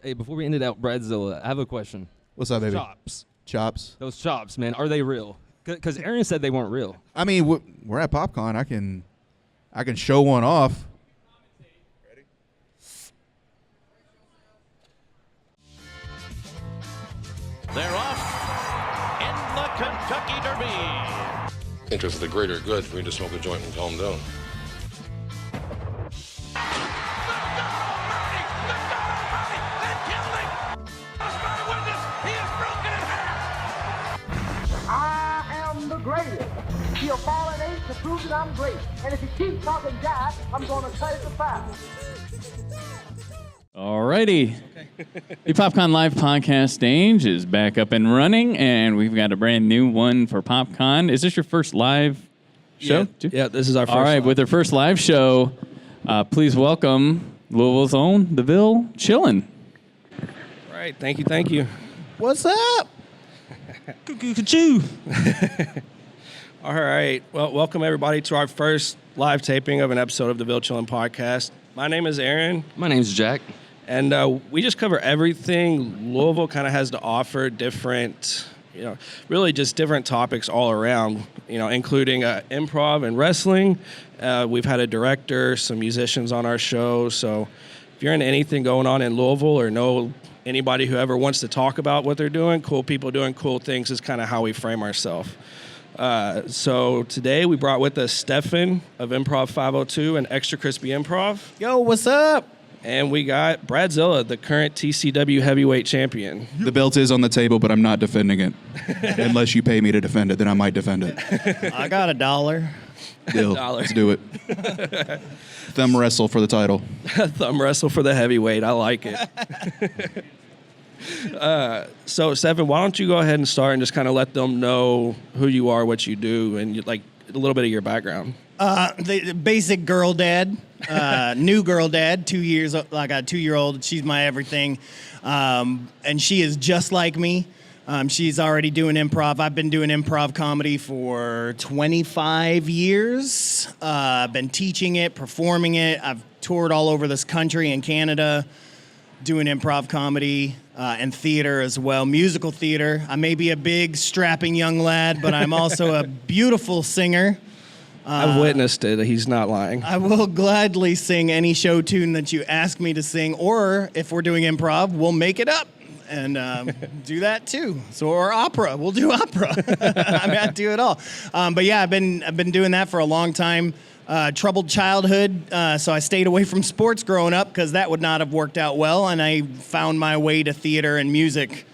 Hey, before we end it out, BradXilla, I have a question. What's up, baby? Chops. Those chops, man, are they real? Because Aaron said they weren't real. I mean, we're at PopCon. I can show one off. Ready? They're off in the Kentucky Derby. Interest of the greater good for me to smoke a joint and calm down. Greatest. He'll fall an 8 to prove that I'm great. And if he keeps talking jive, I'm going to cut it to 5. Alrighty. The PopCon Live podcast stage is back up and running, and we've got a brand new one for PopCon. Is this your first live show? Yeah, this is our first. All right, with our first live show, please welcome Louisville's own DeVille Chillin'. All right, thank you. What's up? Cuckoo. All right, well, welcome everybody to our first live taping of an episode of the DeVille Chillin' podcast. My name is Aaron. My name's Jack. And we just cover everything Louisville kind of has to offer, different, really just different topics all around, including improv and wrestling. We've had a director, some musicians on our show. So if you're into anything going on in Louisville or know anybody who ever wants to talk about what they're doing, cool people doing cool things is kind of how we frame ourselves. So today we brought with us Stefan of Improv 502 and Extra Crispy Improv. Yo, what's up? And we got BradXilla, the current TCW Heavyweight Champion. The belt is on the table, but I'm not defending it. Unless you pay me to defend it, then I might defend it. I got $1. Deal. Let's do it. Thumb wrestle for the title. Thumb wrestle for the heavyweight. I like it. So, Stefan, why don't you go ahead and start and just kind of let them know who you are, what you do, and like a little bit of your background. The basic girl dad, new girl dad, 2 years, I got a 2-year-old. She's my everything. And she is just like me. She's already doing improv. I've been doing improv comedy for 25 years. I've been teaching it, performing it. I've toured all over this country and Canada doing improv comedy and theater as well, musical theater. I may be a big, strapping young lad, but I'm also a beautiful singer. I've witnessed it. He's not lying. I will gladly sing any show tune that you ask me to sing, or if we're doing improv, we'll make it up and do that too. So, or opera, we'll do opera. I mean, I do it all. But yeah, I've been doing that for a long time. Troubled childhood, so I stayed away from sports growing up because that would not have worked out well, and I found my way to theater and music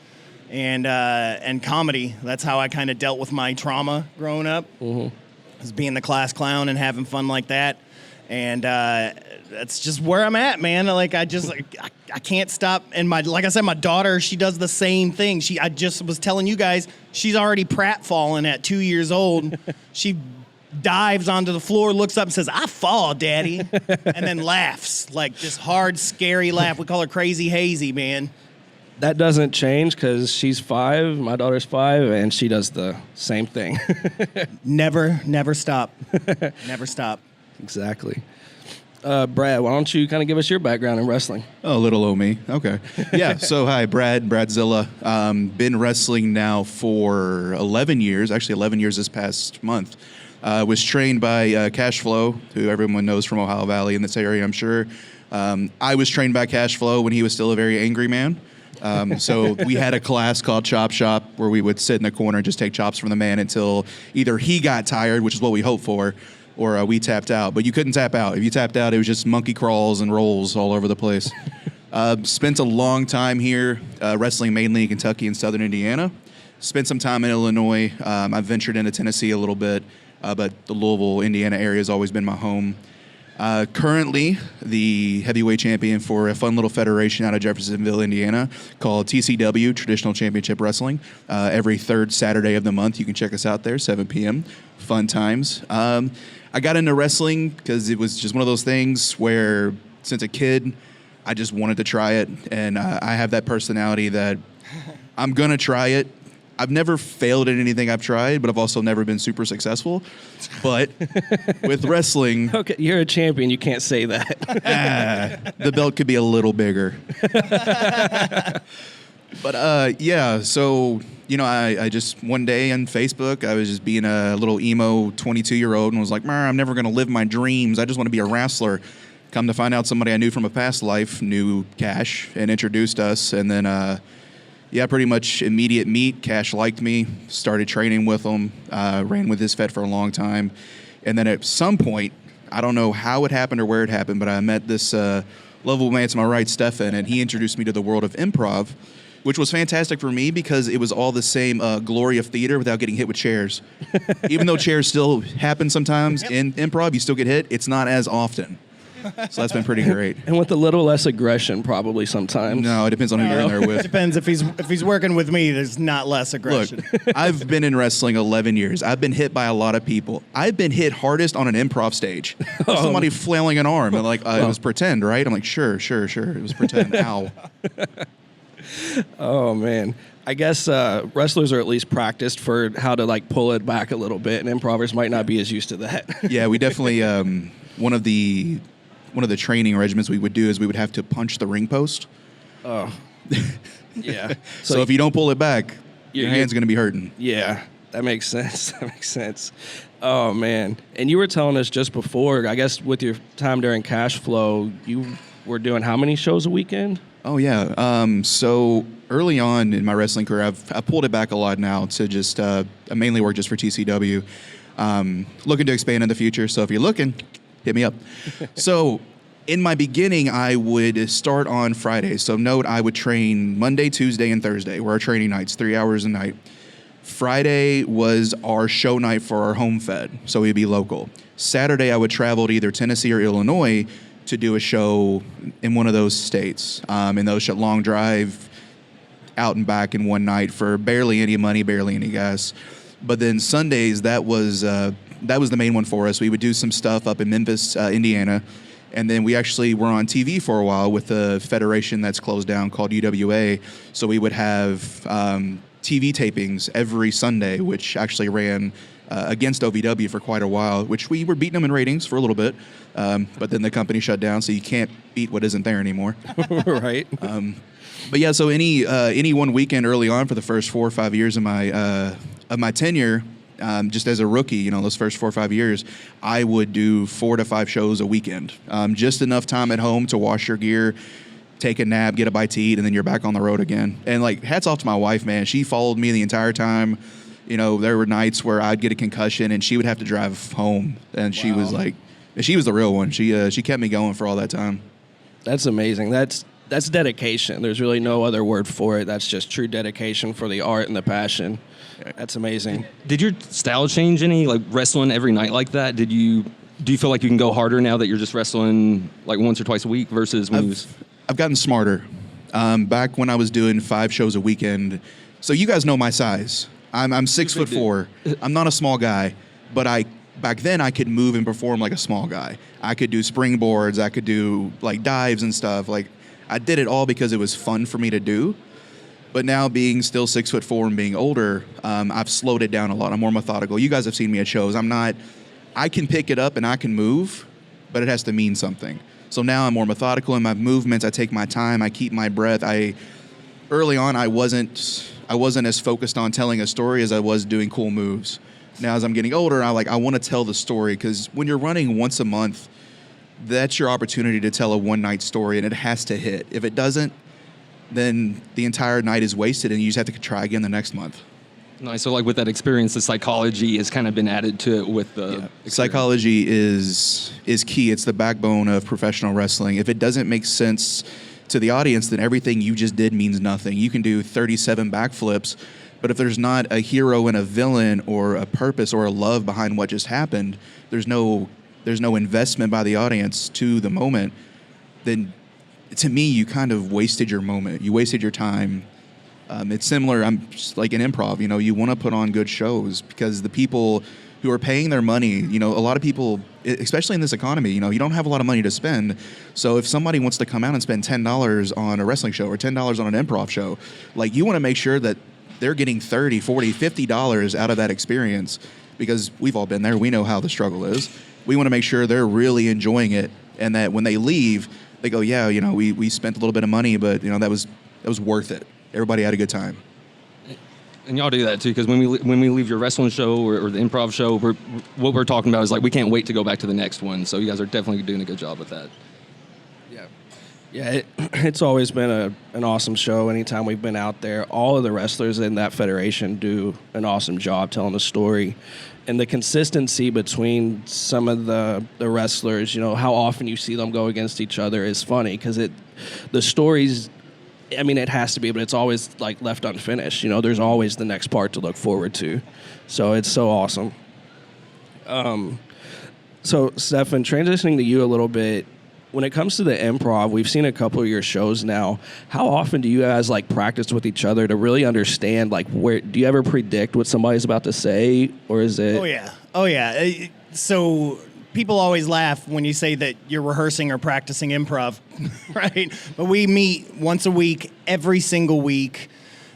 and comedy. That's how I kind of dealt with my trauma growing up. Mm-hmm. Was being the class clown and having fun like that, and that's just where I'm at, man. Like I can't stop. And like I said, my daughter, she does the same thing. I just was telling you guys, she's already pratfalling at 2 years old. She dives onto the floor, looks up and says, "I fall, Daddy," and then laughs like this hard, scary laugh. We call her Crazy Hazy, man. That doesn't change because she's 5, my daughter's 5, and she does the same thing. Never stop. Never stop. Exactly. Brad, why don't you kind of give us your background in wrestling? Oh, little old me. Okay. Yeah, so hi, BradXilla. Been wrestling now for 11 years, actually 11 years this past month. Was trained by Cash Flow, who everyone knows from Ohio Valley in this area, I'm sure. I was trained by Cash Flow when he was still a very angry man. So we had a class called Chop Shop where we would sit in the corner and just take chops from the man until either he got tired, which is what we hoped for, or we tapped out. But you couldn't tap out. If you tapped out, it was just monkey crawls and rolls all over the place. Spent a long time here, wrestling mainly in Kentucky and Southern Indiana. Spent some time in Illinois. I've ventured into Tennessee a little bit, but the Louisville, Indiana area has always been my home. Currently, the heavyweight champion for a fun little federation out of Jeffersonville, Indiana, called TCW, Traditional Championship Wrestling. Every third Saturday of the month, you can check us out there, 7 p.m. Fun times. I got into wrestling because it was just one of those things where, since a kid, I just wanted to try it. And I have that personality that I'm going to try it. I've never failed at anything I've tried, but I've also never been super successful. But with wrestling, Okay, you're a champion. You can't say that. the belt could be a little bigger. But yeah, so I just one day on Facebook, I was just being a little emo 22-year-old and was like, I'm never going to live my dreams. I just want to be a wrestler. Come to find out, somebody I knew from a past life knew Cash and introduced us. And then, pretty much immediate meet. Cash liked me, started training with him, ran with his Fed for a long time. And then at some point, I don't know how it happened or where it happened, but I met this lovable man to my right, Stefan, and he introduced me to the world of improv, which was fantastic for me because it was all the same glory of theater without getting hit with chairs. Even though chairs still happen sometimes in improv, you still get hit. It's not as often. So that's been pretty great. And with a little less aggression, probably sometimes. No, it depends on who you're in there with. Depends if he's working with me. There's not less aggression. Look, I've been in wrestling 11 years. I've been hit by a lot of people. I've been hit hardest on an improv stage. Somebody flailing an arm and like, it was pretend, right? I'm like, sure. It was pretend. Ow. Oh man, I guess wrestlers are at least practiced for how to like pull it back a little bit, and improvers might not be as used to that. Yeah, we definitely one of the training regimens we would do is we would have to punch the ring post. Oh, yeah. So if you don't pull it back, your hand's going to be hurting. Yeah, that makes sense. That makes sense. Oh man, and you were telling us just before, I guess with your time during Cash Flow, you were doing how many shows a weekend? Oh yeah. So early on in my wrestling career, I pulled it back a lot now to just I mainly work just for TCW. Looking to expand in the future. So if you're looking, hit me up. So in my beginning, I would start on Fridays. So note, I would train Monday, Tuesday, and Thursday were our training nights, 3 hours a night. Friday was our show night for our home fed, so we'd be local. Saturday, I would travel to either Tennessee or Illinois to do a show in one of those states. And those long drive out and back in one night for barely any money, barely any gas. But then Sundays, that was the main one for us. We would do some stuff up in Memphis, Indiana. And then we actually were on TV for a while with a federation that's closed down called UWA. So we would have TV tapings every Sunday, which actually ran against OVW for quite a while, which we were beating them in ratings for a little bit. But then the company shut down, so you can't beat what isn't there anymore. Right. But yeah, so any one weekend early on for the first 4 or 5 years of my tenure, just as a rookie, those first 4 or 5 years, I would do 4 to 5 shows a weekend. Just enough time at home to wash your gear, take a nap, get a bite to eat, and then you're back on the road again. And like, hats off to my wife, man. She followed me the entire time. There were nights where I'd get a concussion and she would have to drive home. And she was like, she was the real one. She kept me going for all that time. That's amazing. That's dedication. There's really no other word for it. That's just true dedication for the art and the passion. That's amazing. Did your style change any, like wrestling every night like that? Do you feel like you can go harder now that you're just wrestling like once or twice a week versus when I've gotten smarter. Back when I was doing 5 shows a weekend, so you guys know my size. I'm 6'4". I'm not a small guy, but back then I could move and perform like a small guy. I could do springboards, I could do like dives and stuff. Like, I did it all because it was fun for me to do. But now being still 6'4" and being older, I've slowed it down a lot. I'm more methodical. You guys have seen me at shows. I can pick it up and I can move, but it has to mean something. So now I'm more methodical in my movements. I take my time. I keep my breath. Early on, I wasn't as focused on telling a story as I was doing cool moves. Now, as I'm getting older, I want to tell the story, because when you're running once a month, that's your opportunity to tell a one-night story, and it has to hit. If it doesn't, then the entire night is wasted, and you just have to try again the next month. Nice. So like with that experience, the psychology has kind of been added to it with the Psychology is key. It's the backbone of professional wrestling. If it doesn't make sense to the audience, then everything you just did means nothing. You can do 37 backflips, but if there's not a hero and a villain or a purpose or a love behind what just happened, there's no investment by the audience to the moment, then to me, you kind of wasted your moment. You wasted your time. It's similar, I'm just like in improv, you want to put on good shows because the people who are paying their money, a lot of people, especially in this economy, you don't have a lot of money to spend. So if somebody wants to come out and spend $10 on a wrestling show or $10 on an improv show, like, you want to make sure that they're getting $30, $40, $50 out of that experience because we've all been there. We know how the struggle is. We want to make sure they're really enjoying it and that when they leave, they go, yeah, you know, we spent a little bit of money, but, you know, that was worth it. Everybody had a good time. And y'all do that too, because when we leave your wrestling show or the improv show, what we're talking about is like we can't wait to go back to the next one. So you guys are definitely doing a good job with that. Yeah, it's always been an awesome show. Anytime we've been out there, all of the wrestlers in that federation do an awesome job telling the story. And the consistency between some of the wrestlers, you know, how often you see them go against each other is funny because the stories, I mean, it has to be, but it's always like left unfinished. You know, there's always the next part to look forward to. So it's so awesome. So Stefan, transitioning to you a little bit, when it comes to the improv, we've seen a couple of your shows now. How often do you guys like practice with each other to really understand, like, where do you ever predict what somebody's about to say, or is it? Oh yeah. So people always laugh when you say that you're rehearsing or practicing improv, right? But we meet once a week, every single week,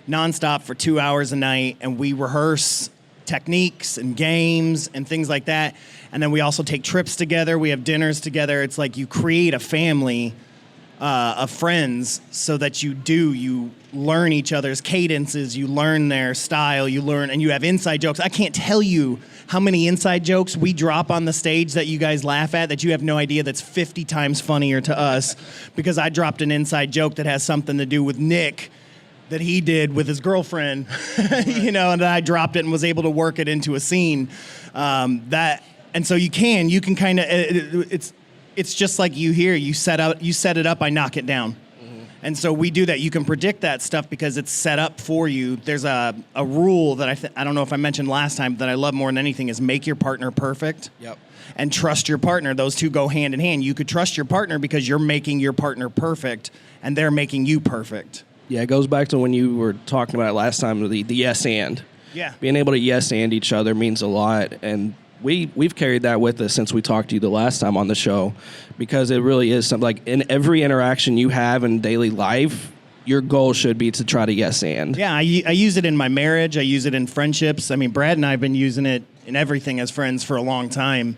nonstop for 2 hours a night, and we rehearse techniques and games and things like that. And then we also take trips together. We have dinners together. It's like you create a family of friends so that you learn each other's cadences, you learn their style, and you have inside jokes. I can't tell you how many inside jokes we drop on the stage that you guys laugh at that you have no idea that's 50 times funnier to us because I dropped an inside joke that has something to do with Nick that he did with his girlfriend, you know, and I dropped it and was able to work it into a scene. And so you can kind of, it's just like you set it up, I knock it down. Mm-hmm. And so we do that. You can predict that stuff because it's set up for you. There's a rule that I don't know if I mentioned last time that I love more than anything is make your partner perfect. Yep. And trust your partner. Those two go hand in hand. You could trust your partner because you're making your partner perfect and they're making you perfect. Yeah, it goes back to when you were talking about it last time, the yes and. Yeah. Being able to yes and each other means a lot. And we've carried that with us since we talked to you the last time on the show because it really is something like in every interaction you have in daily life, your goal should be to try to yes and. Yeah, I use it in my marriage. I use it in friendships. I mean, Brad and I have been using it in everything as friends for a long time.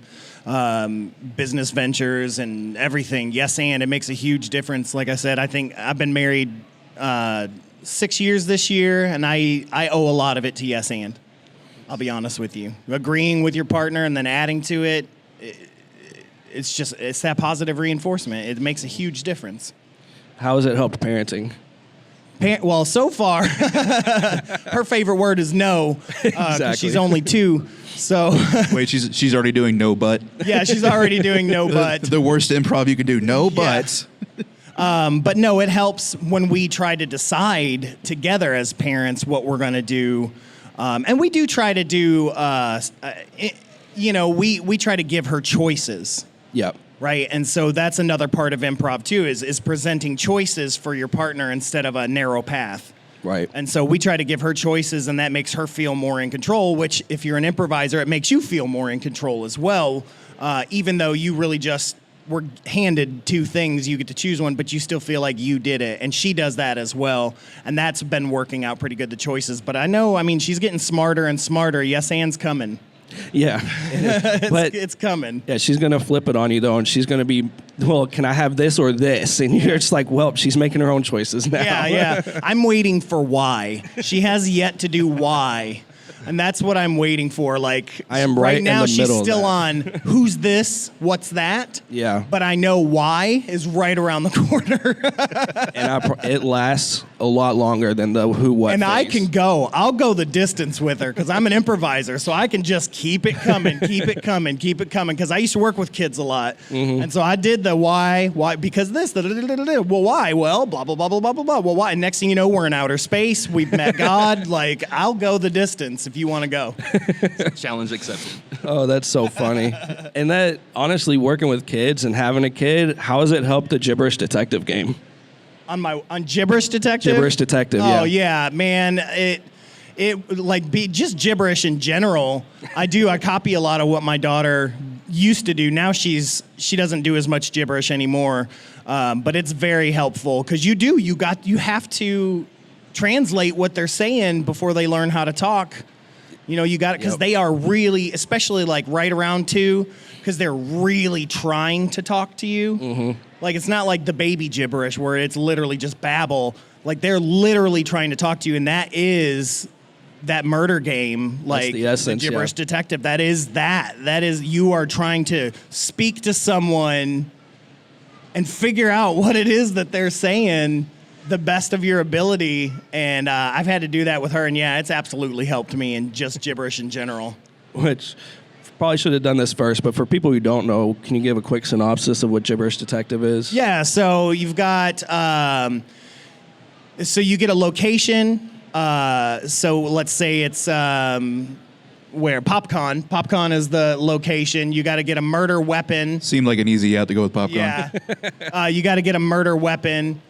Business ventures and everything. Yes and. It makes a huge difference. Like I said, I think I've been married 6 years this year, and I owe a lot of it to yes and. I'll be honest with you. Agreeing with your partner and then adding to it, it's that positive reinforcement. It makes a huge difference. How has it helped parenting? Well, so far, her favorite word is no. Exactly. She's only 2. So Wait, she's already doing no but. Yeah, she's already doing no but. The worst improv you could do, no but. But no, it helps when we try to decide together as parents what we're going to do. And we do try to do, we try to give her choices. Yep. Right. And so that's another part of improv, too, is presenting choices for your partner instead of a narrow path. Right. And so we try to give her choices, and that makes her feel more in control, which if you're an improviser, it makes you feel more in control as well, even though you really just were handed 2 things, you get to choose one, but you still feel like you did it. And she does that as well. And that's been working out pretty good, the choices. But I mean, she's getting smarter and smarter. Yes, and's coming. Yeah. But it's coming. Yeah, she's going to flip it on you, though, and she's going to be, well, can I have this or this? And you're just like, well, she's making her own choices now. Yeah. I'm waiting for why. She has yet to do why. And that's what I'm waiting for. Like, I am right in now, the she's middle still of on who's this, what's that. Yeah. But I know why is right around the corner. And it lasts a lot longer than the who, what. And I phase. can go. I'll go the distance with her because I'm an improviser. So I can just keep it coming, keep it coming, keep it coming. Because I used to work with kids a lot. Mm-hmm. And so I did the why, because this, well, why? Well, blah, blah, blah, blah, blah, blah, blah. Well, why? And next thing you know, we're in outer space. We've met God. Like, I'll go the distance if you want to go. Challenge accepted. Oh, that's so funny. And that, honestly, working with kids and having a kid, how has it helped the Gibberish Detective game? On Gibberish Detective? Gibberish Detective, Oh, yeah, man. Just gibberish in general. I copy a lot of what my daughter used to do. Now she doesn't do as much gibberish anymore. But it's very helpful because you have to translate what they're saying before they learn how to talk. You know, you got it, because they are really, especially like right around 2, because they're really trying to talk to you. Mm-hmm. Like, it's not like the baby gibberish where it's literally just babble. Like, they're literally trying to talk to you, and that is that murder game. Like, that's the essence, the gibberish detective. That is that. That is, you are trying to speak to someone and figure out what it is that they're saying the best of your ability. And I've had to do that with her, and yeah, it's absolutely helped me in just gibberish in general. Which, probably should have done this first, but for people who don't know, can you give a quick synopsis of what gibberish detective is? Yeah, so you've got, so you get a location. So let's say it's where PopCon. PopCon is the location. You got to get a murder weapon. Seemed like an easy out to go with PopCon. Yeah. You got to get a murder weapon,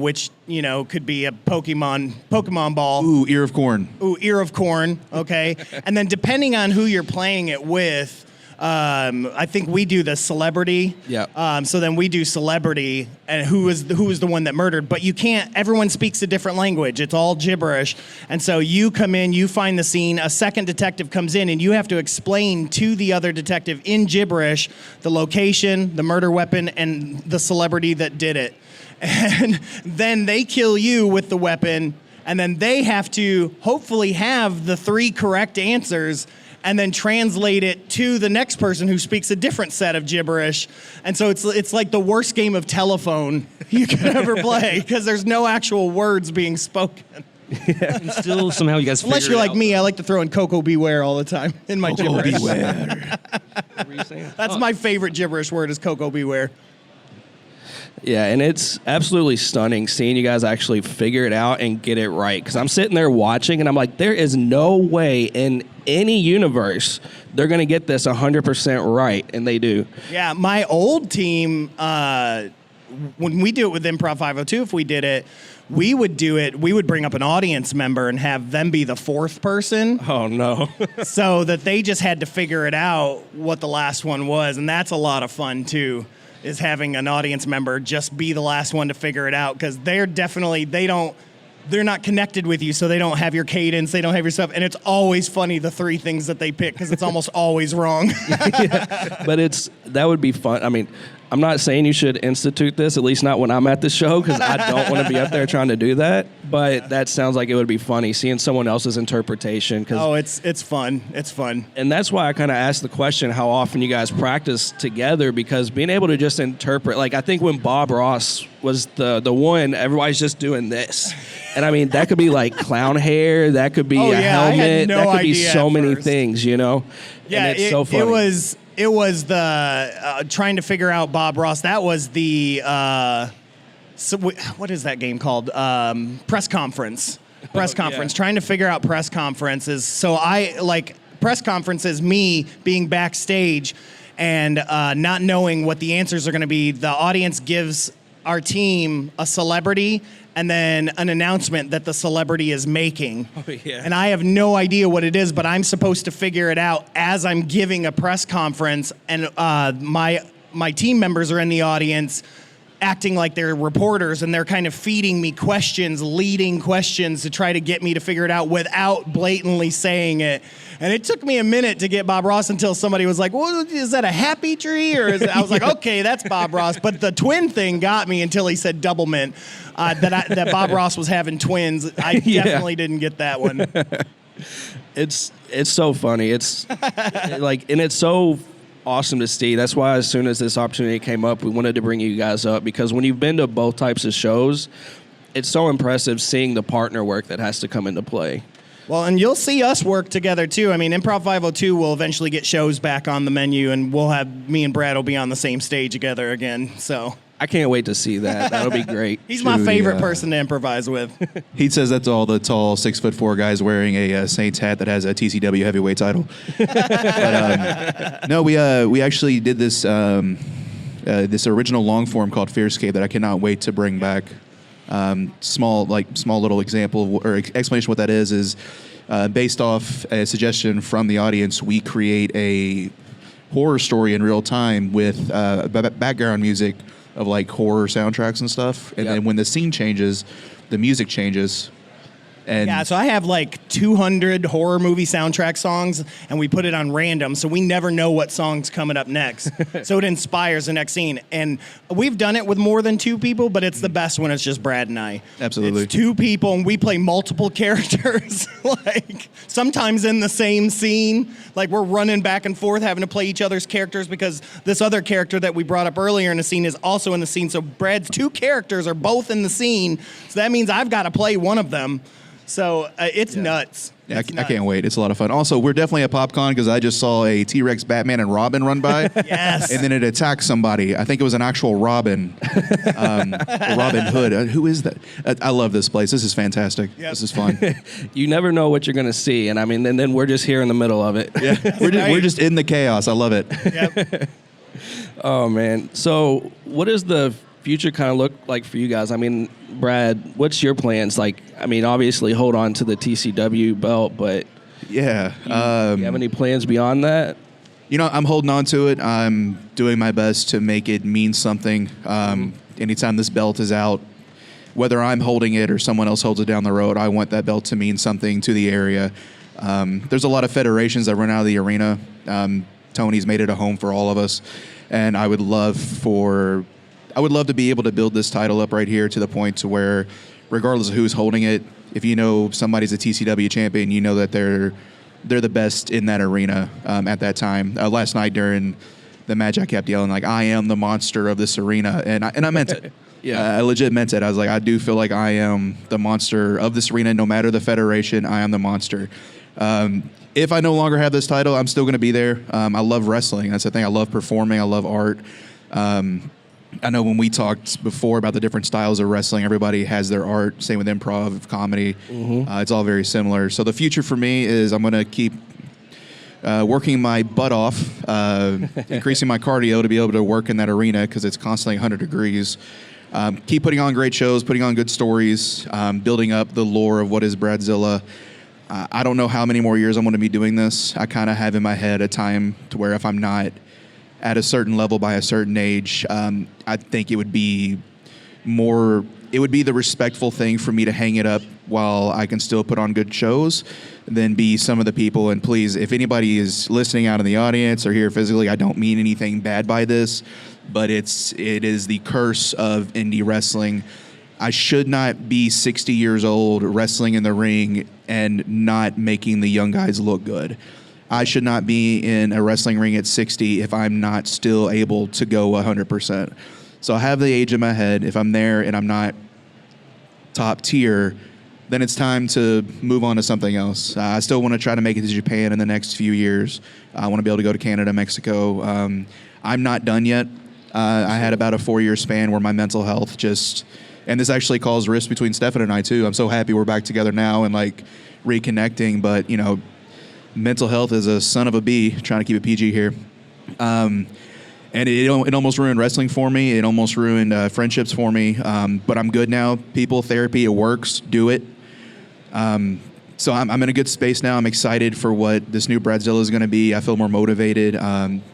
which, you know, could be a Pokemon ball. Ooh, ear of corn. Ooh, ear of corn. Okay. And then depending on who you're playing it with, I think we do the celebrity. Yeah. So then we do celebrity and who is the one that murdered. But you can't. Everyone speaks a different language. It's all gibberish. And so you come in, you find the scene. A second detective comes in, and you have to explain to the other detective in gibberish the location, the murder weapon, and the celebrity that did it. And then they kill you with the weapon, and then they have to hopefully have the 3 correct answers, and then translate it to the next person who speaks a different set of gibberish. And so it's like the worst game of telephone you could ever play, because there's no actual words being spoken. And still, somehow you guys Unless figure you're it like out. me, I like to throw in Coco Beware all the time in my Coco gibberish. beware. What were you saying? That's my favorite gibberish word is Coco Beware. Yeah, and it's absolutely stunning seeing you guys actually figure it out and get it right. Because I'm sitting there watching, and I'm like, there is no way in any universe they're going to get this 100% right, and they do. Yeah, my old team, when we do it with Improv 502, if we did it, we would bring up an audience member and have them be the 4th person. Oh, no. So that they just had to figure it out what the last one was. And that's a lot of fun, too, is having an audience member just be the last one to figure it out, because they're not connected with you, so they don't have your cadence, they don't have your stuff, and it's always funny the 3 things that they pick, because it's almost always wrong. Yeah, but that would be fun. I mean, I'm not saying you should institute this, at least not when I'm at the show, because I don't want to be up there trying to do that. But that sounds like it would be funny, seeing someone else's interpretation. Oh, it's fun. It's fun. And that's why I kind of asked the question, how often you guys practice together, because being able to just interpret, like I think when Bob Ross was the one, everybody's just doing this. And I mean, that could be like clown hair, that could be a helmet, I had no that could be idea so at many first. things, you know? Yeah, and it's so funny. It was the trying to figure out Bob Ross. That was the what is that game called? Press conference. Press conference. Yeah. Trying to figure out press conferences. So I like press conferences. Me being backstage and not knowing what the answers are going to be. The audience gives our team a celebrity and then an announcement that the celebrity is making. Oh, yeah. And I have no idea what it is, but I'm supposed to figure it out as I'm giving a press conference, and my team members are in the audience acting like they're reporters, and they're kind of feeding me questions, leading questions to try to get me to figure it out without blatantly saying it. And it took me a minute to get Bob Ross until somebody was like, well, is that a happy tree? Or is it? I was like, okay, that's Bob Ross. But the twin thing got me until he said doublemint, that Bob Ross was having twins. I definitely didn't get that one. It's so funny. It's like, and it's so awesome to see. That's why as soon as this opportunity came up, we wanted to bring you guys up, because when you've been to both types of shows, it's so impressive seeing the partner work that has to come into play. Well, and you'll see us work together too. I mean, Improv 502 will eventually get shows back on the menu, and me and Brad will be on the same stage together again. So I can't wait to see that. That'll be great. he's my favorite yeah. person to improvise with. He says that's all the tall 6'4" guys wearing a Saints hat that has a TCW heavyweight title. But, no, we actually did this this original long form called Fearscape that I cannot wait to bring back. Small little example or explanation of what that is based off a suggestion from the audience. We create a horror story in real time with background music of like horror soundtracks and stuff. And Yep. then when the scene changes, the music changes. And Yeah, so I have like 200 horror movie soundtrack songs, and we put it on random, so we never know what song's coming up next. So it inspires the next scene. And we've done it with more than 2 people, but it's the best when it's just Brad and I. Absolutely. It's 2 people, and we play multiple characters, like sometimes in the same scene. Like we're running back and forth, having to play each other's characters because this other character that we brought up earlier in the scene is also in the scene. So Brad's 2 characters are both in the scene, so that means I've got to play one of them. So it's nuts. yeah, It's I nuts. can't wait. It's a lot of fun. Also, we're definitely at PopCon because I just saw a T-Rex Batman and Robin run by. Yes. And then it attacked somebody. I think it was an actual Robin. Robin Hood. Who is that? I love this place. This is fantastic. Yep. This is fun. You never know what you're going to see. And I mean, then we're just here in the middle of it. Yeah, we're just in the chaos. I love it. Yep. Oh, man. So what does the future kind of look like for you guys? I mean, Brad, what's your plans? Like, I mean, obviously hold on to the TCW belt, but Yeah. you have any plans beyond that? You know, I'm holding on to it. I'm doing my best to make it mean something. Anytime this belt is out, whether I'm holding it or someone else holds it down the road, I want that belt to mean something to the area. There's a lot of federations that run out of the arena. Tony's made it a home for all of us, and I would love to be able to build this title up right here to the point to where, regardless of who's holding it, if you know somebody's a TCW champion, you know that they're the best in that arena at that time. Last night during the match, I kept yelling like, "I am the monster of this arena," and I meant it. Yeah. I legit meant it. I was like, I do feel like I am the monster of this arena, no matter the federation. I am the monster. If I no longer have this title, I'm still going to be there. I love wrestling. That's the thing. I love performing. I love art. I know when we talked before about the different styles of wrestling, everybody has their art. Same with improv, comedy. It's all very similar. So the future for me is I'm going to keep working my butt off, increasing my cardio to be able to work in that arena because it's constantly 100 degrees. Keep putting on great shows, putting on good stories, building up the lore of what is BradXilla. I don't know how many more years I'm going to be doing this. I kind of have in my head a time to where if I'm not at a certain level by a certain age, I think it would be the respectful thing for me to hang it up while I can still put on good shows than be some of the people. And please, if anybody is listening out in the audience or here physically, I don't mean anything bad by this, but it is the curse of indie wrestling. I should not be 60 years old wrestling in the ring and not making the young guys look good. I should not be in a wrestling ring at 60 if I'm not still able to go 100%. So I have the age in my head. If I'm there and I'm not top tier, then it's time to move on to something else. I still want to try to make it to Japan in the next few years. I want to be able to go to Canada, Mexico. I'm not done yet. I had about a 4-year span where my mental health and this actually caused rifts between Stefan and I too. I'm so happy we're back together now and like reconnecting, but you know, mental health is a son of a bee, trying to keep it PG here. And it almost ruined wrestling for me. It almost ruined friendships for me. But I'm good now. People, therapy, it works. Do it. So I'm in a good space now. I'm excited for what this new BradXilla is going to be. I feel more motivated.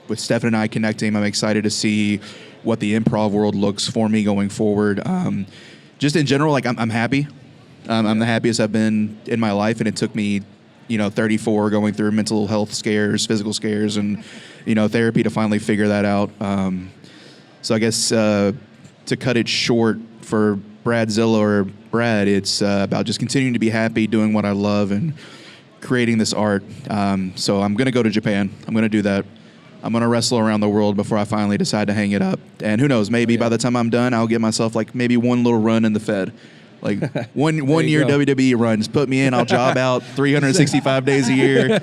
With Stefan and I connecting, I'm excited to see what the improv world looks for me going forward. Just in general, like I'm happy. I'm the happiest I've been in my life, and it took me 34 going through mental health scares, physical scares, and, therapy to finally figure that out. So I guess to cut it short for BradXilla or Brad, it's about just continuing to be happy, doing what I love, and creating this art. So I'm going to go to Japan. I'm going to do that. I'm going to wrestle around the world before I finally decide to hang it up. And who knows, maybe by the time I'm done, I'll get myself like maybe one little run in the Fed. Like one year go. WWE run, just put me in. I'll job out 365 days a year.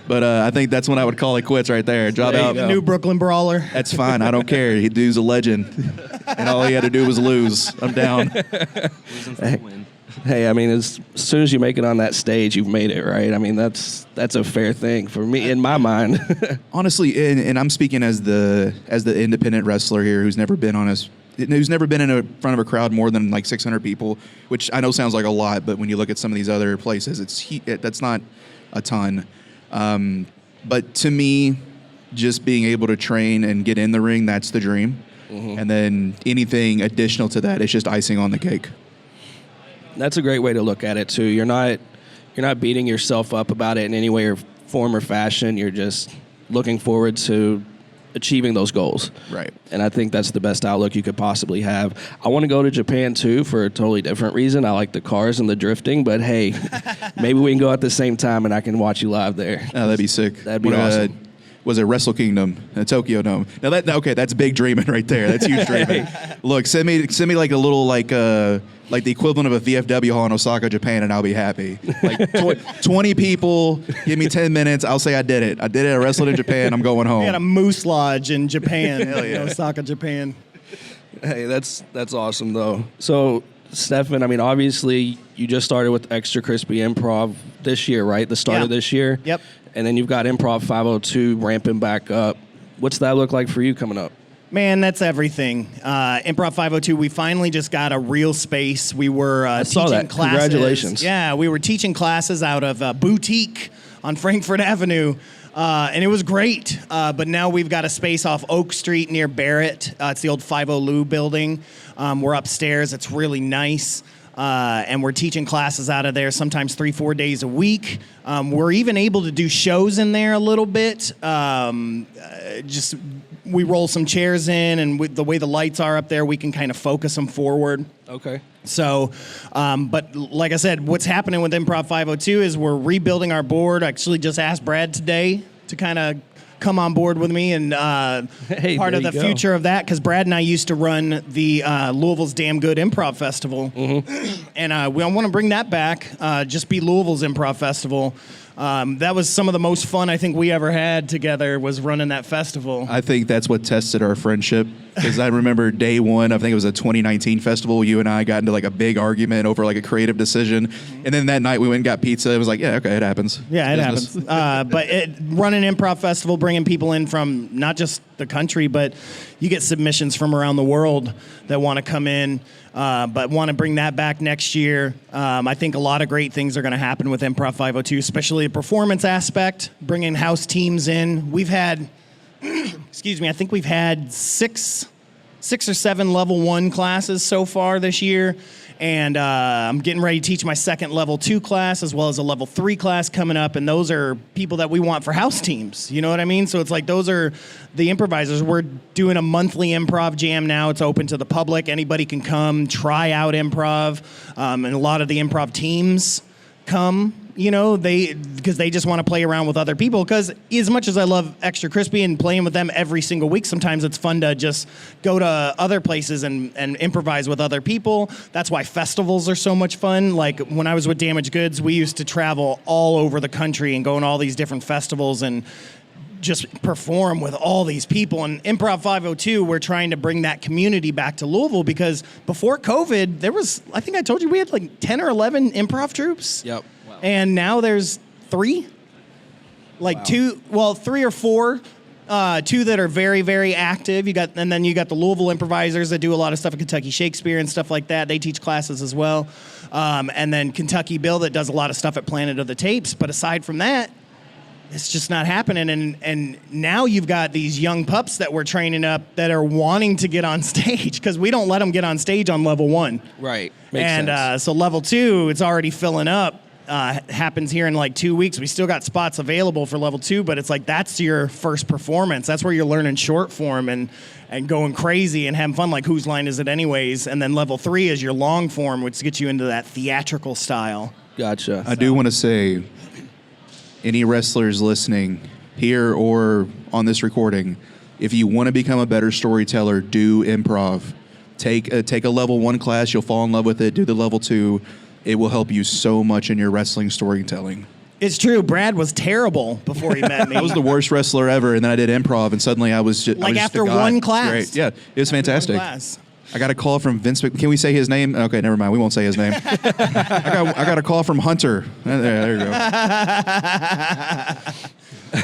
But I think that's when I would call it quits right there. Job There you out. go. New Brooklyn Brawler. That's fine. I don't care. He dude's a legend, and all he had to do was lose. I'm down. Losing for the win. Hey, I mean, as soon as you make it on that stage, you've made it, right? I mean, that's a fair thing for me in my mind. Honestly, and I'm speaking as the independent wrestler here who's never been in front of a crowd more than like 600 people, which I know sounds like a lot, but when you look at some of these other places, that's not a ton. But to me, just being able to train and get in the ring, that's the dream. and then anything additional to that is just icing on the cake. That's a great way to look at it too. You're not beating yourself up about it in any way or form or fashion. You're just looking forward to achieving those goals. Right. And I think that's the best outlook you could possibly have. I want to go to Japan too for a totally different reason. I like the cars and the drifting, but hey, maybe we can go at the same time and I can watch you live there. Oh, that'd be sick. That'd be awesome. Was it Wrestle Kingdom, Tokyo Dome? Now that's big dreaming right there. That's huge dreaming. Look, send me like a little like the equivalent of a VFW hall in Osaka, Japan, and I'll be happy. Like 20 people, give me 10 minutes. I'll say I did it. I did it. I wrestled in Japan. I'm going home. We had a Moose Lodge in Japan, Hell yeah. Osaka, Japan. Hey, that's awesome though. So, Stefan, I mean, obviously you just started with Extra Crispy Improv this year, right? The start of this year. Yep. And then you've got Improv 502 ramping back up. What's that look like for you coming up? Man, that's everything. Improv 502, we finally just got a real space. We were saw teaching that. classes. Congratulations. Yeah, we were teaching classes out of Boutique on Frankfurt Avenue, and it was great. But now we've got a space off Oak Street near Barrett. It's the old 50 Lou building. We're upstairs. It's really nice. And we're teaching classes out of there sometimes 3-4 days a week. We're even able to do shows in there a little bit. We roll some chairs in, and with the way the lights are up there, we can kind of focus them forward. Okay. So, but like I said, what's happening with Improv 502 is we're rebuilding our board. I actually just asked Brad today to kind of come on board with me and part of the future of that, because Brad and I used to run the Louisville's Damn Good Improv Festival, and we want to bring that back, just be Louisville's Improv Festival. That was some of the most fun I think we ever had together, was running that festival. I think that's what tested our friendship, because I remember day one, I think it was a 2019 festival, you and I got into like a big argument over like a creative decision, and then that night we went and got pizza. It was like, yeah, okay, it happens. Yeah, it Business. happens. But running an improv festival, bringing people in from not just the country, but you get submissions from around the world that want to come in, but want to bring that back next year. I think a lot of great things are going to happen with Improv 502, especially the performance aspect, bringing house teams in. We've had, excuse me, I think we've had six or seven level 1 classes so far this year. And I'm getting ready to teach my second level 2 class, as well as a level 3 class coming up. And those are people that we want for house teams. You know what I mean? So it's like, those are the improvisers. We're doing a monthly improv jam now. It's open to the public. Anybody can come try out improv. And a lot of the improv teams come, you know, because they just want to play around with other people. Because as much as I love Extra Crispy and playing with them every single week, sometimes it's fun to just go to other places and improvise with other people. That's why festivals are so much fun. Like when I was with Damaged Goods, we used to travel all over the country and go in all these different festivals and just perform with all these people. And Improv 502, we're trying to bring that community back to Louisville, because before COVID, there was, I think I told you, we had like 10 or 11 improv troops. Yep. And now there's 3, like 3 or 4, 2 that are very, very active. And then you got the Louisville improvisers that do a lot of stuff at Kentucky Shakespeare and stuff like that. They teach classes as well. And then Kentucky Bill that does a lot of stuff at Planet of the Tapes. But aside from that, it's just not happening. And now you've got these young pups that we're training up that are wanting to get on stage, because we don't let them get on stage on level 1. Right. Makes sense. So level 2, it's already filling up. Happens here in like 2 weeks. We still got spots available for level 2, but it's like, that's your first performance. That's where you're learning short form and going crazy and having fun, like Whose Line Is It Anyways? And then level 3 is your long form, which gets you into that theatrical style. Gotcha. I do want to say, any wrestlers listening here or on this recording, if you want to become a better storyteller, do improv. Take a level 1 class. You'll fall in love with it. Do the level 2. It will help you so much in your wrestling storytelling. It's true. Brad was terrible before he met me. I was the worst wrestler ever, and then I did improv, and suddenly I was just like, I was just after a god. one class. Great. Yeah, it was fantastic. Class. I got a call from Vince. Can we say his name? Okay, never mind. We won't say his name. I got a call from Hunter. There you go.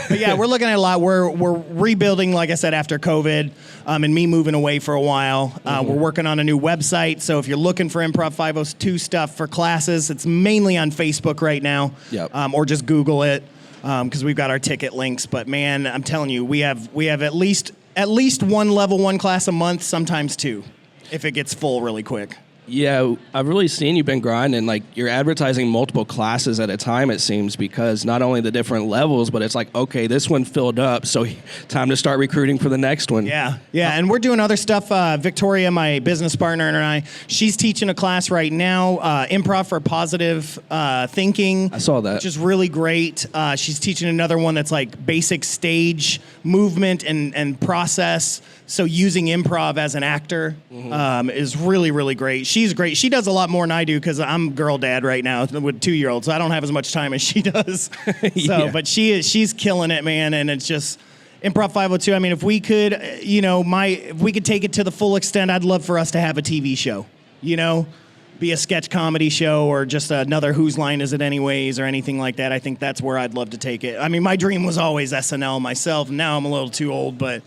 But yeah, we're looking at a lot. We're rebuilding, like I said, after COVID, and me moving away for a while. We're working on a new website. So if you're looking for Improv 502 stuff for classes, it's mainly on Facebook right now. Yep. Or just Google it, because we've got our ticket links. But man, I'm telling you, we have at least at least one level 1 class a month, sometimes 2, if it gets full really quick. Yeah, I've really seen you've been grinding. Like, you're advertising multiple classes at a time, it seems, because not only the different levels, but it's like, okay, this one filled up, so time to start recruiting for the next one. Yeah, and we're doing other stuff. Victoria, my business partner, and I, she's teaching a class right now, Improv for Positive Thinking. I saw that. Which is really great. She's teaching another one that's like basic stage movement and process. So using improv as an actor is really, really great. She's great. She does a lot more than I do because I'm girl dad right now with 2-year-olds, so I don't have as much time as she does. Yeah. But she's killing it, man, and it's just Improv 502. I mean, if we could, if we could take it to the full extent, I'd love for us to have a TV show, be a sketch comedy show or just another Whose Line Is It Anyways or anything like that. I think that's where I'd love to take it. I mean, my dream was always SNL myself. Now I'm a little too old, but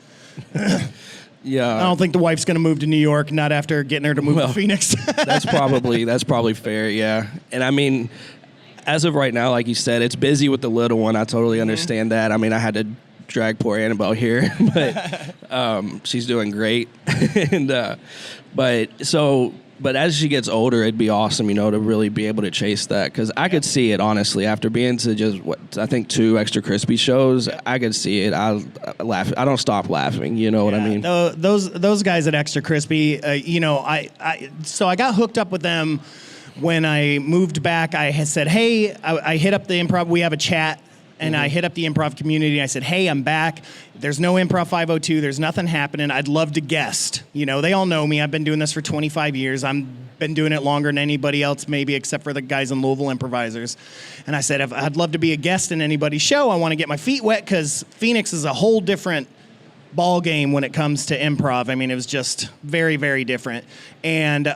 yeah, I don't think the wife's going to move to New York, not after getting her to move to Phoenix. that's probably fair, yeah. And I mean, as of right now, like you said, it's busy with the little one. I totally understand that. I mean, I had to drag poor Annabelle here, but she's doing great. And but as she gets older, it'd be awesome, to really be able to chase that. Because I could see it, honestly, after being to just, I think 2 Extra Crispy shows, I could see it. I laugh. I don't stop laughing, you know what I mean? Those guys at Extra Crispy, so I got hooked up with them when I moved back. I had said, hey, I hit up the Improv. We have a chat. And I hit up the improv community. I said, hey, I'm back. There's no Improv 502. There's nothing happening. I'd love to guest. They all know me. I've been doing this for 25 years. I've been doing it longer than anybody else, maybe, except for the guys in Louisville Improvisers. And I said, I'd love to be a guest in anybody's show. I want to get my feet wet because Phoenix is a whole different ball game when it comes to improv. I mean, it was just very, very different. And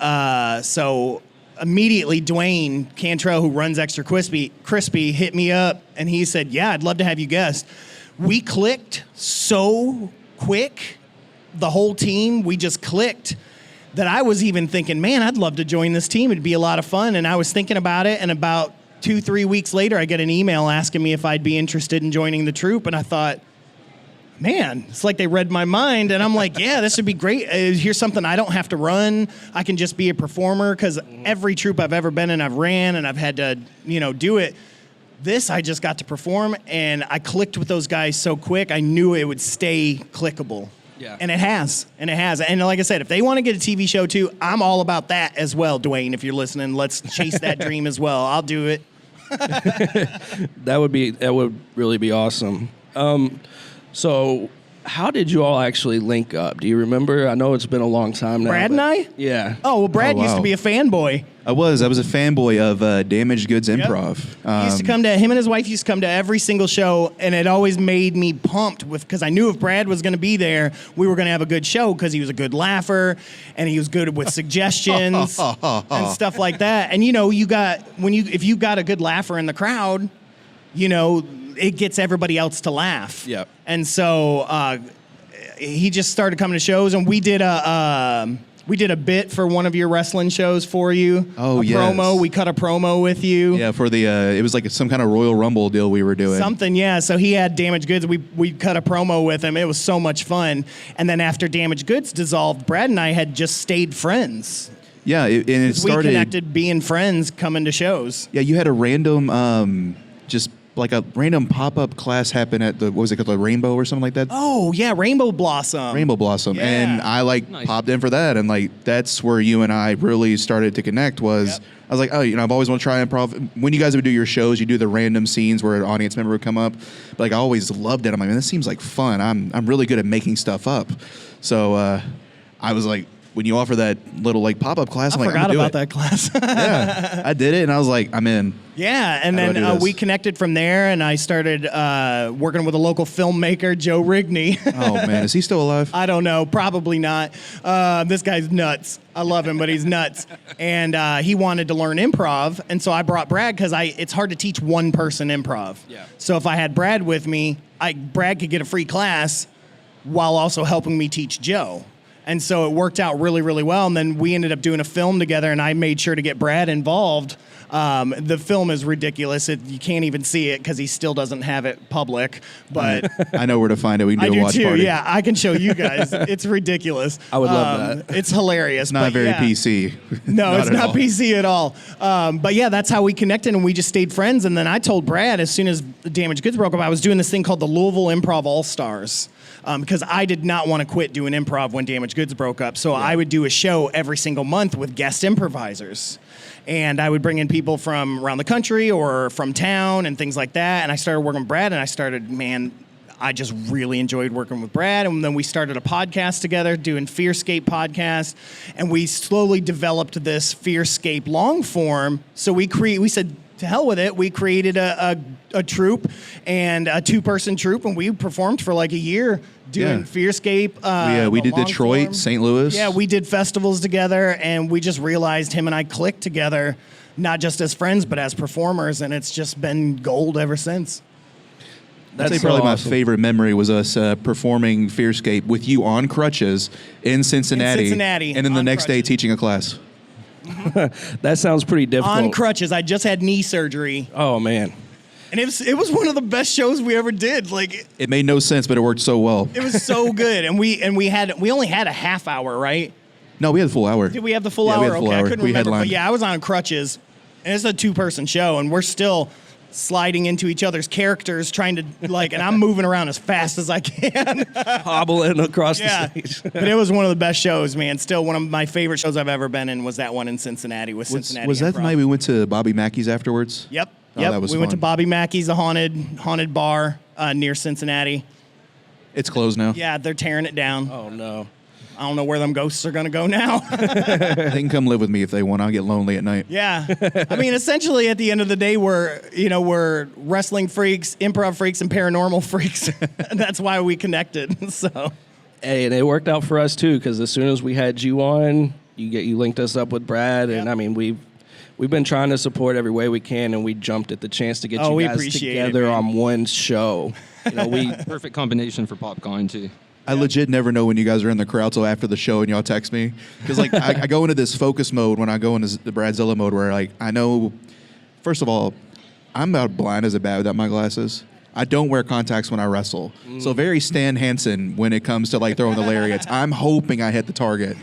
so immediately, Dwayne Cantrell, who runs Extra Crispy, hit me up, and he said, yeah, I'd love to have you guest. We clicked so quick, the whole team, we just clicked, that I was even thinking, man, I'd love to join this team. It'd be a lot of fun. And I was thinking about it, and about 2-3 weeks later, I get an email asking me if I'd be interested in joining the troupe, and I thought, man, it's like they read my mind, and I'm like, yeah, this would be great. Here's something I don't have to run. I can just be a performer, because every troupe I've ever been in, I've ran, and I've had to, do it. This, I just got to perform, and I clicked with those guys so quick, I knew it would stay clickable. Yeah. And it has. And like I said, if they want to get a TV show too, I'm all about that as well, Dwayne. If you're listening, let's chase that dream as well. I'll do it. That would really be awesome. So how did you all actually link up? Do you remember? I know it's been a long time now. Brad and I? Yeah. Oh, well, Brad used to be a fanboy. I was a fanboy of Damaged Goods Improv. He used to come to, him and his wife used to come to every single show, and it always made me pumped because I knew if Brad was going to be there, we were going to have a good show because he was a good laugher, and he was good with suggestions and stuff like that. And if you got a good laugher in the crowd, it gets everybody else to laugh. Yep. And so he just started coming to shows, and we did a bit for one of your wrestling shows for you. Oh, a yes. promo. We cut a promo with you. Yeah, for the it was like some kind of Royal Rumble deal we were doing. Something, yeah. So he had Damaged Goods. We cut a promo with him. It was so much fun. And then after Damaged Goods dissolved, Brad and I had just stayed friends. Yeah, and it started. We connected being friends, coming to shows. Yeah, you had a random just like a random pop-up class happen at the, what was it called, the Rainbow or something like that? Oh, yeah, Rainbow Blossom. Yeah. And I Nice. popped in for that, and that's where you and I really started to connect was, I was like, oh, I've always wanted to try improv. When you guys would do your shows, you do the random scenes where an audience member would come up. But I always loved it. I'm like, man, this seems like fun. I'm really good at making stuff up. So I was like, when you offer that little pop-up class, I'm like, forgot I'm gonna about that class. Yeah, I did it, and I was like, I'm in. Yeah, and How do I do then this? we connected from there, and I started working with a local filmmaker, Joe Rigney. Oh, man, is he still alive? I don't know, probably not. This guy's nuts. I love him, but he's nuts. And he wanted to learn improv, and so I brought Brad because it's hard to teach one person improv. Yeah. So if I had Brad with me, Brad could get a free class while also helping me teach Joe. And so it worked out really, really well. And then we ended up doing a film together, and I made sure to get Brad involved The film is ridiculous. You can't even see it because he still doesn't have it public. But I know where to find it. We can I do a do watch too. party. Yeah, I can show you guys. It's ridiculous. I would love that. It's hilarious. It's not very PC. No, it's at not all. PC at all. But yeah, that's how we connected, and we just stayed friends. And then I told Brad, as soon as the Damaged Goods broke up, I was doing this thing called the Louisville Improv All-Stars. Because I did not want to quit doing improv when Damaged Goods broke up. So I would do a show every single month with guest improvisers. And I would bring in people from around the country or from town and things like that. And I started working with Brad, and I just really enjoyed working with Brad. And then we started a podcast together, doing Fearscape podcast. And we slowly developed this Fearscape long form. So we said, to hell with it. We created a troupe, and a 2-person troupe, and we performed for like a year doing Fearscape. We did long Detroit, form. St. Louis. Yeah, we did festivals together, and we just realized him and I clicked together, not just as friends, but as performers, and it's just been gold ever since. I'd say probably my favorite memory was us performing Fearscape with you on crutches in Cincinnati. And then the next day teaching a class. That sounds pretty difficult. On crutches. I just had knee surgery. Oh, man. And it was one of the best shows we ever did. Like, it made no sense, but it worked so well. It was so good. And we only had a half hour, right? No, we had a full hour. Did we have the full hour? We had the full okay, hour. I couldn't We remember. headlined. But yeah, I was on crutches. And it's a 2-person show, and we're still sliding into each other's characters, trying to and I'm moving around as fast as I can. Hobbling across the stage. But it was one of the best shows, man. Still one of my favorite shows I've ever been in was that one in Cincinnati with Cincinnati Was that the Improv. night we went to Bobby Mackey's afterwards? Yep. Oh, Yep. that was we went to fun. Bobby Mackey's, a haunted bar near Cincinnati. It's closed now. Yeah, they're tearing it down. Oh, no. I don't know where them ghosts are going to go now. They can come live with me if they want. I'll get lonely at night. Yeah. I mean, essentially, at the end of the day, we're wrestling freaks, improv freaks, and paranormal freaks. And that's why we connected. So. Hey, and it worked out for us, too, because as soon as we had you on, you linked us up with Brad. And, I mean, we've been trying to support every way we can, and we jumped at the chance to get you guys together on one show. Perfect combination for PopCon, too. I legit never know when you guys are in the crowd till after the show and y'all text me. Because I go into this focus mode when I go into the BradXilla mode where I know, first of all, I'm about blind as a bat without my glasses. I don't wear contacts when I wrestle. So very Stan Hansen when it comes to throwing the lariats. I'm hoping I hit the target,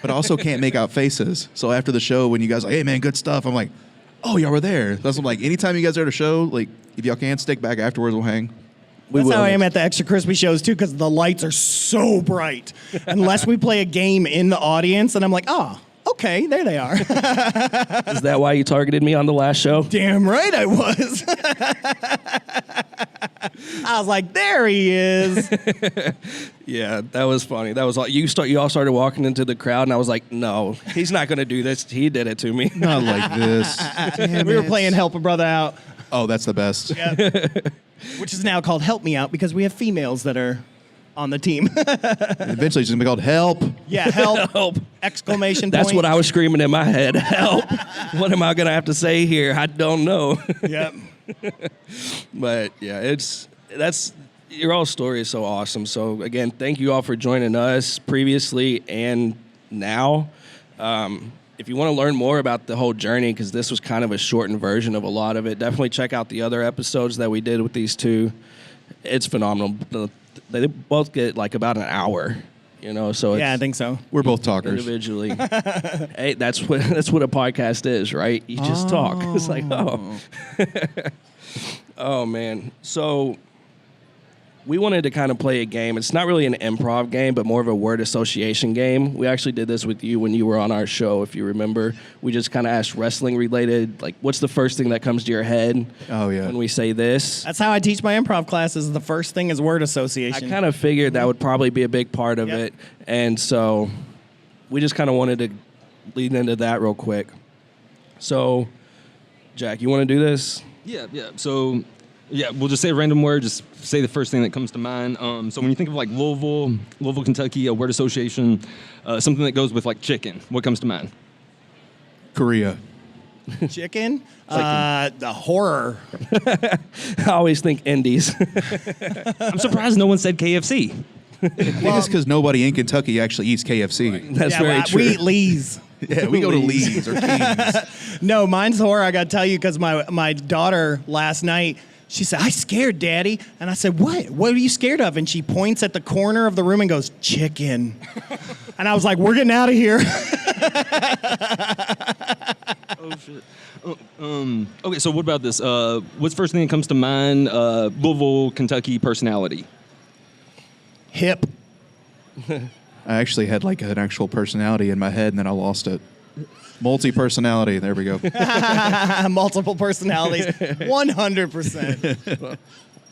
but I also can't make out faces. So after the show when you guys are like, hey man, good stuff, I'm like, oh, y'all were there. That's what I'm like, anytime you guys are at a show, if y'all can't stick back afterwards, we'll hang. That's how I am at the Extra Crispy shows, too, because the lights are so bright. Unless we play a game in the audience, and I'm like, oh, okay, there they are. Is that why you targeted me on the last show? Damn right I was. I was like, there he is. Yeah, that was funny. That was all. You all started walking into the crowd, and I was like, no, he's not going to do this. He did it to me. Not like this. We were playing Help a Brother Out. Oh, that's the best. Yeah. Which is now called Help Me Out because we have females that are on the team. Eventually it's going to be called Help. Yeah, help. Help. Exclamation point. That's what I was screaming in my head. Help. What am I going to have to say here? I don't know. Yep. But yeah, your all story is so awesome. So again, thank you all for joining us previously and now. If you want to learn more about the whole journey, because this was kind of a shortened version of a lot of it, definitely check out the other episodes that we did with these two. It's phenomenal. They both get about an hour, So I think so. We're both talkers. Individually. Hey, that's what a podcast is, right? You just talk. It's like, oh. Oh, man. So we wanted to kind of play a game. It's not really an improv game, but more of a word association game. We actually did this with you when you were on our show, if you remember. We just kind of asked wrestling related, what's the first thing that comes to your head when we say this? That's how I teach my improv classes. The first thing is word association. I kind of figured that would probably be a big part of it. And so we just kind of wanted to lead into that real quick. So, Jack, you want to do this? Yeah. So, we'll just say a random word. Just say the first thing that comes to mind. So when you think of Louisville, Kentucky, a word association, something that goes with chicken, what comes to mind? Korea. Chicken? The horror. I always think indies. I'm surprised no one said KFC. I think it's because nobody in Kentucky actually eats KFC. That's very true. We eat Lee's. Yeah, we go to Lee's or King's. No, mine's horror. I got to tell you, because my daughter last night, she said, "I scared Daddy." And I said, "What? What are you scared of?" And she points at the corner of the room and goes, "Chicken." And I was like, "We're getting out of here." Oh shit. Okay, so what about this? What's the first thing that comes to mind? Louisville, Kentucky personality. Hip. I actually had like an actual personality in my head, and then I lost it. Multi-personality. There we go. Multiple personalities. 100%.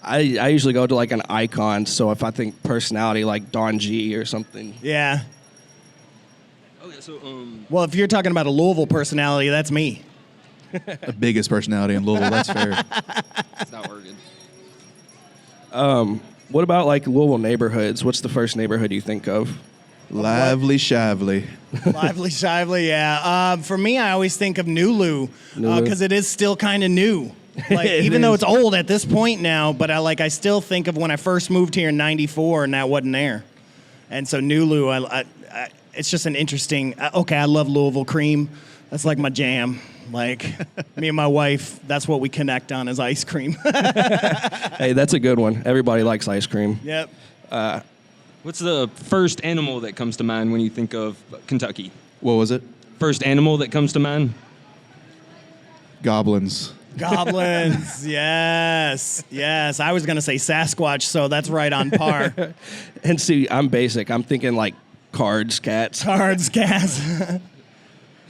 I usually go to like an icon. So if I think personality, like Don G or something. Yeah. Okay, so Well, if you're talking about a Louisville personality, that's me. The biggest personality in Louisville. That's fair. it's not working. What about like Louisville neighborhoods? What's the first neighborhood you think of? Lively Shavely. Lively, Shively, yeah. For me, I always think of Nulu because it is still kind of new. Like, even though it's old at this point now, but I still think of when I first moved here in '94 and that wasn't there. And so Nulu, it's just an interesting. Okay, I love Louisville cream. That's like my jam. Like me and my wife, that's what we connect on is ice cream. Hey, that's a good one. Everybody likes ice cream. Yep. What's the first animal that comes to mind when you think of Kentucky? What was it? First animal that comes to mind? Goblins. Goblins, yes. I was gonna say Sasquatch, so that's right on par. And see, I'm basic. I'm thinking like cards, cats. Cards, cats.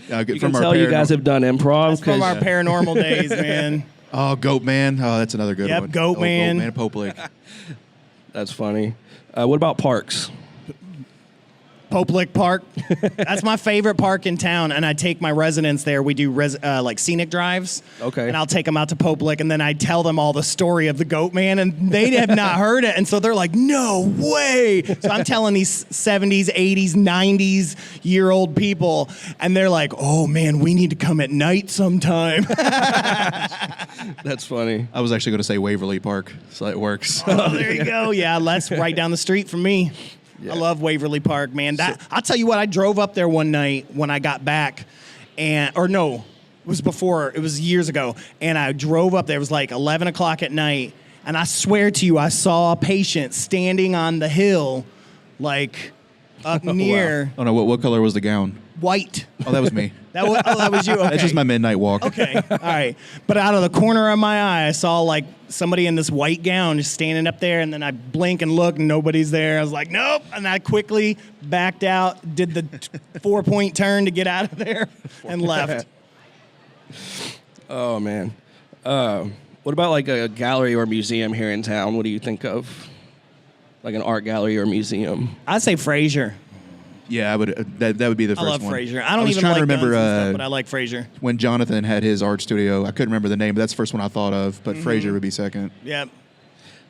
You can tell you guys have done improv. From our paranormal days, man. Oh, Goat Man. Oh, that's another good one. Yep, Goat Man. Goat Man, Pope Lake. That's funny. What about parks? Pope Lick Park. That's my favorite park in town, and I take my residents there. We do like scenic drives. Okay. And I'll take them out to Pope Lick, and then I tell them all the story of the Goat Man, and they have not heard it, and so they're like, "No way!" So I'm telling these 70s, 80s, 90s year-old people, and they're like, "Oh man, we need to come at night sometime." That's funny. I was actually going to say Waverly Park, so it works. Oh, there you go. Yeah, that's right down the street from me. Yeah. I love Waverly Park, man. I'll tell you what, I drove up there one night when I got back, it was years ago, and I drove up there. It was like 11 o'clock at night, and I swear to you, I saw a patient standing on the hill, like up near. Wow. Oh, no, what color was the gown? White. Oh, that was me. That was you? Okay. That's just my midnight walk. Okay, all right. But out of the corner of my eye, I saw like somebody in this white gown just standing up there, and then I blink and look, and nobody's there. I was like, nope. And I quickly backed out, did the 4-point turn to get out of there, and left. Oh, man. What about like a gallery or museum here in town? What do you think of? Like an art gallery or museum? I'd say Fraser. Yeah, I would. That would be the first one. I love Fraser. I don't was even trying like to remember, guns and stuff, but I like Fraser. When Jonathan had his art studio. I couldn't remember the name, but that's the first one I thought of. But Fraser would be second. Yep.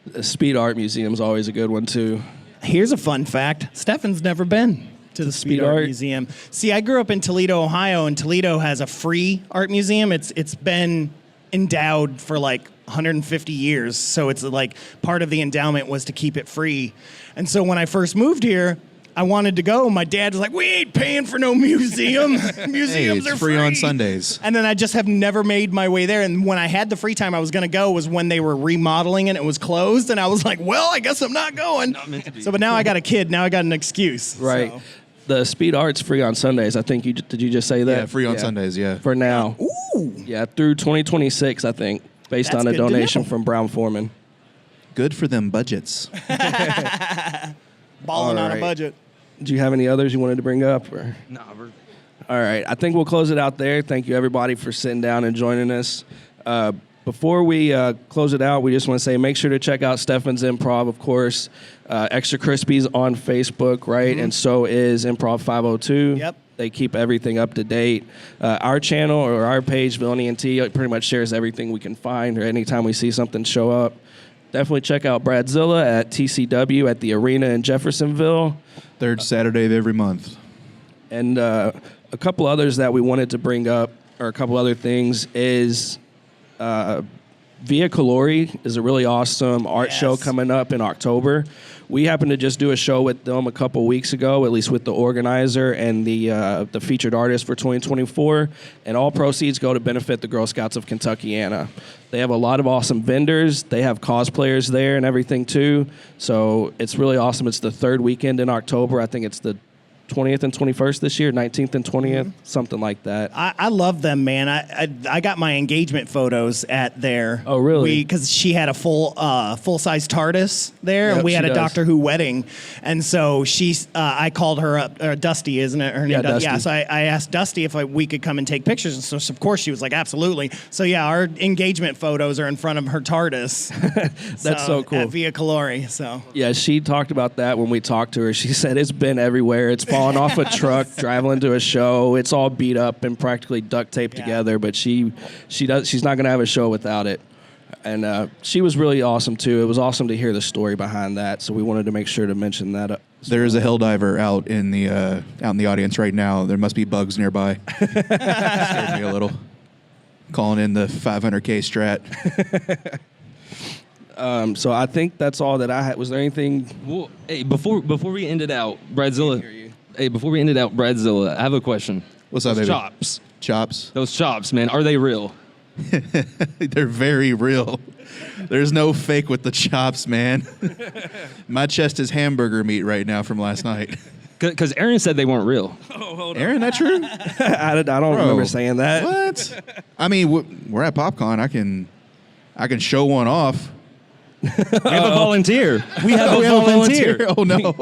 The Speed Art Museum is always a good one, too. Here's a fun fact. Stefan's never been to the Speed Art Museum. See, I grew up in Toledo, Ohio, and Toledo has a free art museum. It's been endowed for like 150 years, so it's like part of the endowment was to keep it free. And so when I first moved here, I wanted to go. My dad was like, "We ain't paying for no museum. Museums it's are free on Sundays." And then I just have never made my way there. And when I had the free time, I was going to go was when they were remodeling and it was closed. And I was like, well, I guess I'm not going. Not meant to be. So, but now I got a kid. Now I got an excuse. Right. So. The Speed Art's free on Sundays. I think did you just say that? Yeah, free on Sundays, yeah. For now. Ooh. Yeah, through 2026, I think, based That's on a good to donation know. from Brown Foreman. Good for them budgets. Balling All on a right. budget. Do you have any others you wanted to bring up? Or? Nah, we're All right. I think we'll close it out there. Thank you, everybody, for sitting down and joining us. Before we close it out, we just want to say make sure to check out Stefan's Improv, of course. Extra Crispies on Facebook, right? And so is Improv 502. Yep. They keep everything up to date. Our channel or our page, Villainy and T, pretty much shares everything we can find or anytime we see something show up. Definitely check out BradXilla at TCW at the Arena in Jeffersonville. Third Saturday of every month. And a couple others that we wanted to bring up, or a couple other things, is Via Calori is a really awesome art show Yes. coming up in October. We happened to just do a show with them a couple weeks ago, at least with the organizer and the featured artist for 2024. And all proceeds go to benefit the Girl Scouts of Kentuckiana. They have a lot of awesome vendors. They have cosplayers there and everything too. So it's really awesome. It's the third weekend in October. I think it's the 20th and 21st this year, 19th and 20th, something like that. I love them, man. I got my engagement pphotos at there. Oh, really? Because she had a full size TARDIS there, Yep, and we had she a does. Doctor Who wedding, and so I called her up, Dusty, isn't it? Her name? Yeah, Dusty. Yeah. So I asked Dusty if we could come and take pictures, and so of course she was like, absolutely. So yeah, our engagement photos are in front of her TARDIS. That's so cool. At Via Calori. So. Yeah, she talked about that when we talked to her. She said it's been everywhere. It's fallen off a truck, traveling to a show. It's all beat up and practically duct taped together, but she's not going to have a show without it. And she was really awesome, too. It was awesome to hear the story behind that, so we wanted to make sure to mention that. There is a hell diver out in the audience right now. There must be bugs nearby. Scared me a little. Calling in the 500K strat. So I think that's all that I had. Was there anything? Well, hey, before we end it out, BradXilla. Hey, before we end it out, BradXilla, I have a question. What's up, Those baby? chops. Chops. Those chops, man, are they real? They're very real. There's no fake with the chops, man. My chest is hamburger meat right now from last night. Because Aaron said they weren't real. Aaron, that true? I don't remember saying that. What? I mean, we're at PopCon. I can show one off. We have a volunteer. We have a volunteer. Oh no.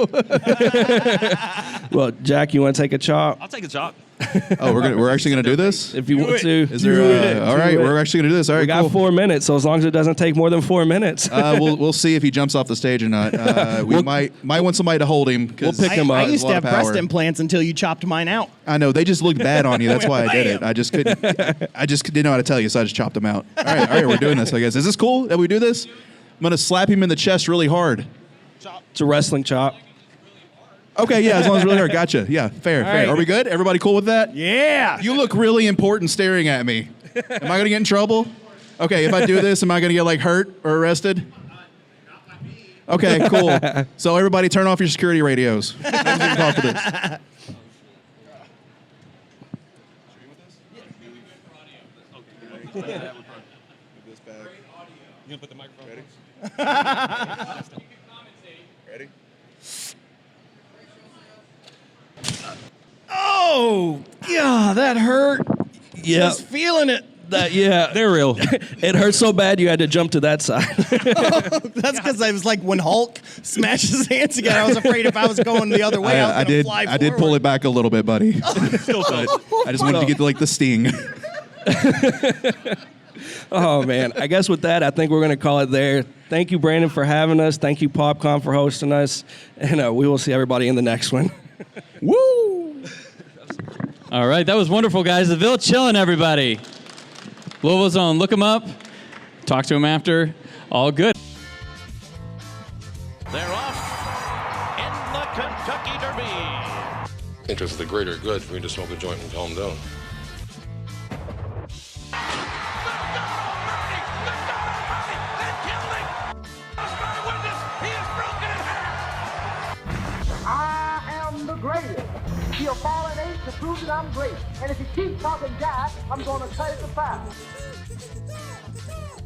Well, Jack, you want to take a chop? I'll take a chop. Oh, we're actually gonna do this. If you want to. Is there? All right, we're actually gonna do this. All right, We got cool. 4 minutes, so as long as it doesn't take more than 4 minutes. We'll see if he jumps off the stage or not. We might want somebody to hold him. We'll pick him up. I There's used a to lot have of breast power. implants until you chopped mine out. I know they just looked bad on you. That's why I did it. I just couldn't. I just didn't know how to tell you, so I just chopped them out. All right, we're doing this. I guess. Is this cool that we do this? I'm gonna slap him in the chest really hard. It's a wrestling chop. Okay, yeah, as long as it's really hard. Gotcha. Yeah, fair. right. Are we good? Everybody cool with that? Yeah. You look really important staring at me. Am I gonna get in trouble? Okay, if I do this, am I gonna get like hurt or arrested? Okay, cool. So everybody turn off your security radios. Nobody's gonna talk to this. You gonna put the microphone? Ready? Oh, yeah, that hurt. Yeah. Just feeling it. Yeah. They're real. It hurt so bad you had to jump to that side. That's because I was like, when Hulk smashed his hands together, I was afraid if I was going the other way, I was I going to fly did pull forward. it back a little bit, buddy. Still fun. I just wanted to get like the sting. Oh, man. I guess with that, I think we're going to call it there. Thank you, Brandon, for having us. Thank you, PopCon, for hosting us. And we will see everybody in the next one. Woo! All right, that was wonderful, guys. The Ville chilling, everybody. Louisville Zone, look him up. Talk to him after. All good. They're off in the Kentucky Derby. Interest of the greater good for me to smoke a joint and calm down. I am the greatest. He'll fall an eight to prove that I'm great. And if he keeps talking Jack, I'm going to cut it to 5.